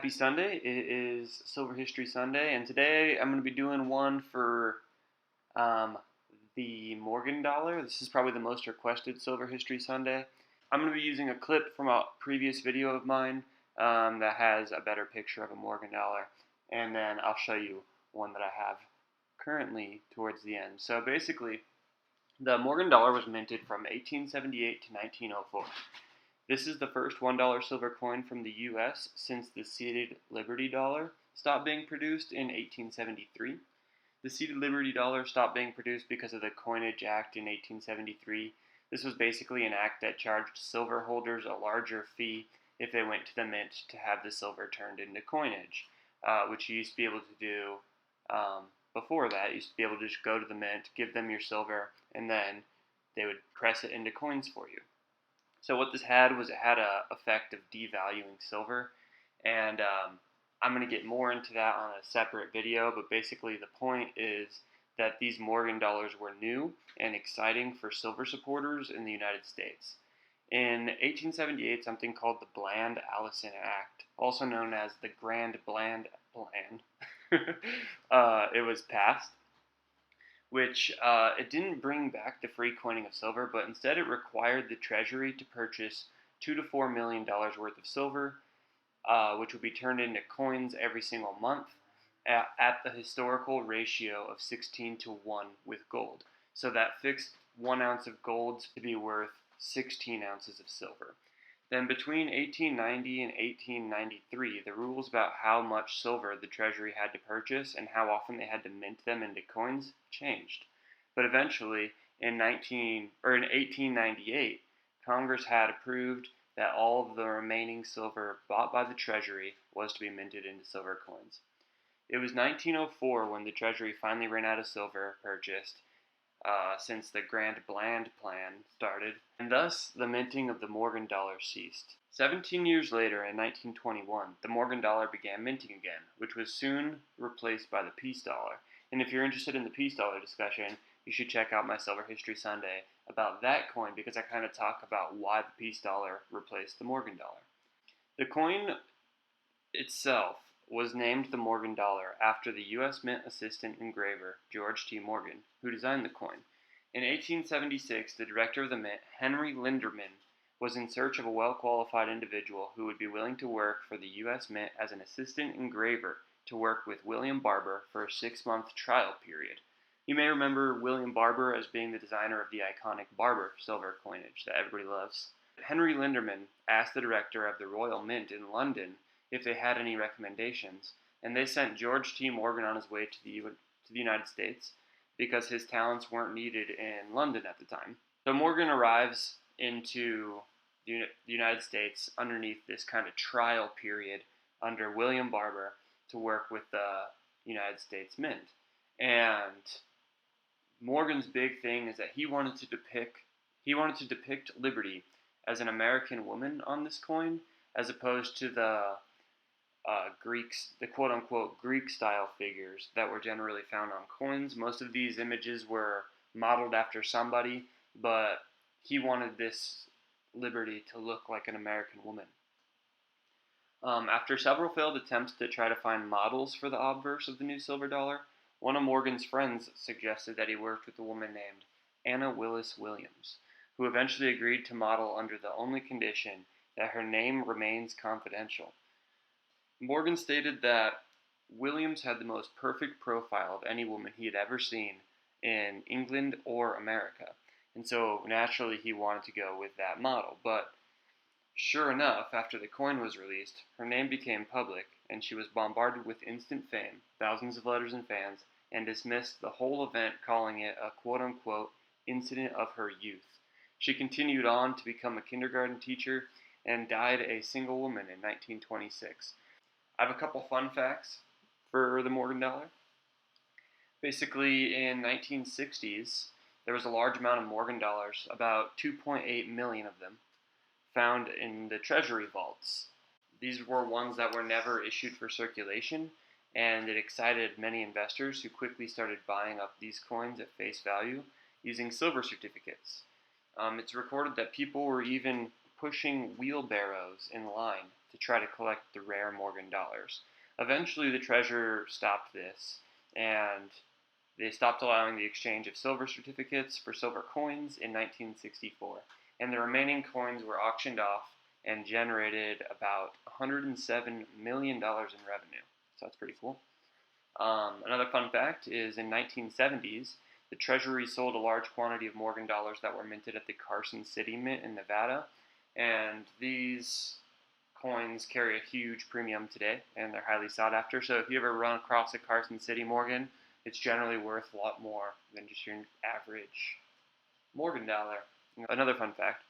Happy Sunday. It is Silver History Sunday, and today I'm going to be doing one for um, the Morgan dollar. This is probably the most requested Silver History Sunday. I'm going to be using a clip from a previous video of mine that has a better picture of a Morgan dollar, and then I'll show you one that I have currently towards the end. So basically, the Morgan dollar was minted from 1878 to 1904. This is the first $1 silver coin from the U.S. since the seated Liberty dollar stopped being produced in 1873. The seated Liberty dollar stopped being produced because of the Coinage Act in 1873. This was basically an act that charged silver holders a larger fee if they went to the mint to have the silver turned into coinage, which you used to be able to do before that. You used to be able to just go to the mint, give them your silver, and then they would press it into coins for you. So what this had was it had a effect of devaluing silver, and I'm going to get more into that on a separate video, but basically the point is that these Morgan dollars were new and exciting for silver supporters in the United States. In 1878, something called the Bland Allison Act, also known as the Grand Bland Plan, it was passed, which it didn't bring back the free coining of silver, but instead it required the Treasury to purchase $2 to $4 million worth of silver, which would be turned into coins every single month at the historical ratio of 16 to 1 with gold. So that fixed 1 ounce of gold to be worth 16 ounces of silver. Then between 1890 and 1893, the rules about how much silver the Treasury had to purchase and how often they had to mint them into coins changed. But eventually, in 1898, Congress had approved that all of the remaining silver bought by the Treasury was to be minted into silver coins. It was 1904 when the Treasury finally ran out of silver purchased, since the Grand Bland Plan started, and thus the minting of the Morgan dollar ceased. 17 years later, in 1921, the Morgan dollar began minting again, which was soon replaced by the peace dollar. And if you're interested in the peace dollar discussion, you should check out my Silver History Sunday about that coin, because I kind of talk about why the peace dollar replaced the Morgan dollar. The coin itself was named the Morgan dollar after the U.S. Mint assistant engraver George T. Morgan, who designed the coin. In 1876, the director of the Mint, Henry Linderman, was in search of a well-qualified individual who would be willing to work for the U.S. Mint as an assistant engraver to work with William Barber for a 6-month trial period. You may remember William Barber as being the designer of the iconic Barber silver coinage that everybody loves. Henry Linderman asked the director of the Royal Mint in London if they had any recommendations, and they sent George T. Morgan on his way to the United States because his talents weren't needed in London at the time. So Morgan arrives into the United States underneath this kind of trial period under William Barber to work with the United States Mint. And Morgan's big thing is that he wanted to depict liberty as an American woman on this coin, as opposed to the quote-unquote Greek-style figures that were generally found on coins. Most of these images were modeled after somebody, but he wanted this liberty to look like an American woman. After several failed attempts to try to find models for the obverse of the new silver dollar, one of Morgan's friends suggested that he worked with a woman named Anna Willis Williams, who eventually agreed to model under the only condition that her name remains confidential. Morgan stated that Williams had the most perfect profile of any woman he had ever seen in England or America, and so naturally he wanted to go with that model. But sure enough, after the coin was released, her name became public, and she was bombarded with instant fame, thousands of letters and fans, and dismissed the whole event, calling it a quote-unquote incident of her youth. She continued on to become a kindergarten teacher and died a single woman in 1926. I have a couple fun facts for the Morgan dollar. Basically, in 1960s, there was a large amount of Morgan dollars, about 2.8 million of them, found in the Treasury vaults. These were ones that were never issued for circulation, and it excited many investors who quickly started buying up these coins at face value using silver certificates. It's recorded that people were even pushing wheelbarrows in line to try to collect the rare Morgan dollars. Eventually, the Treasurer stopped this, and they stopped allowing the exchange of silver certificates for silver coins in 1964, and the remaining coins were auctioned off and generated about $107 million in revenue. So that's pretty cool. Another fun fact is in 1970s, the Treasury sold a large quantity of Morgan dollars that were minted at the Carson City Mint in Nevada, and these coins carry a huge premium today, and they're highly sought after. So if you ever run across a Carson City Morgan, it's generally worth a lot more than just your average Morgan dollar. Another fun fact,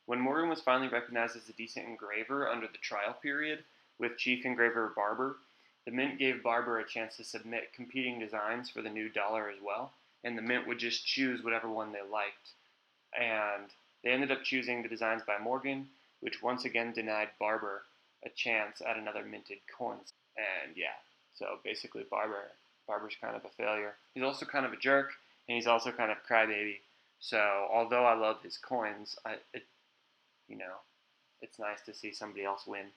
when Morgan was finally recognized as a decent engraver under the trial period with Chief Engraver Barber, the Mint gave Barber a chance to submit competing designs for the new dollar as well, and the Mint would just choose whatever one they liked. And they ended up choosing the designs by Morgan, which once again denied Barber a chance at another minted coin. And yeah, so basically Barber's kind of a failure. He's also kind of a jerk, and he's also kind of a crybaby. So although I love his coins, it's nice to see somebody else win.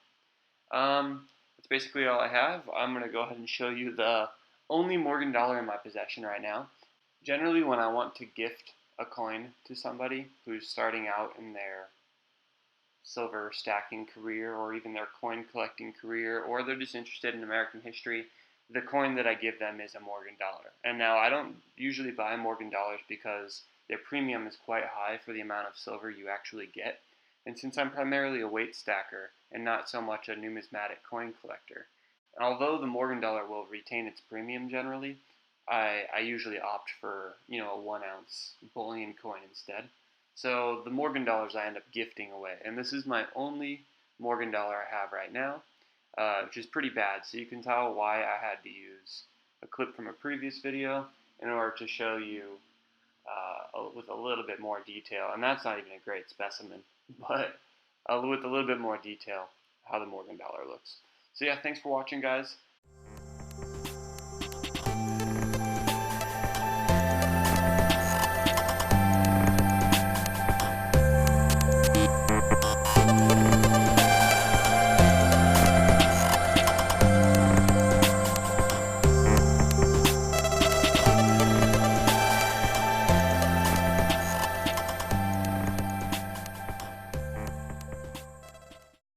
That's basically all I have. I'm going to go ahead and show you the only Morgan dollar in my possession right now. Generally, when I want to gift a coin to somebody who's starting out in their silver stacking career or even their coin collecting career, or they're just interested in American history, the coin that I give them is a Morgan dollar. And now I don't usually buy Morgan dollars because their premium is quite high for the amount of silver you actually get. And since I'm primarily a weight stacker and not so much a numismatic coin collector, although the Morgan dollar will retain its premium generally, I usually opt for a 1-ounce bullion coin instead. So the Morgan dollars I end up gifting away, and this is my only Morgan dollar I have right now, which is pretty bad. So you can tell why I had to use a clip from a previous video in order to show you with a little bit more detail, and that's not even a great specimen, but with a little bit more detail how the Morgan dollar looks. So yeah, thanks for watching, guys.